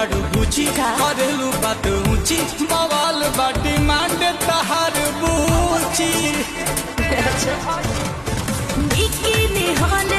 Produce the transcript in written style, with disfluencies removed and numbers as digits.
बाड़ू गुची करेलू बात ऊंची बवाल बाटी मांडे तहार बूची बिकिनी हॉल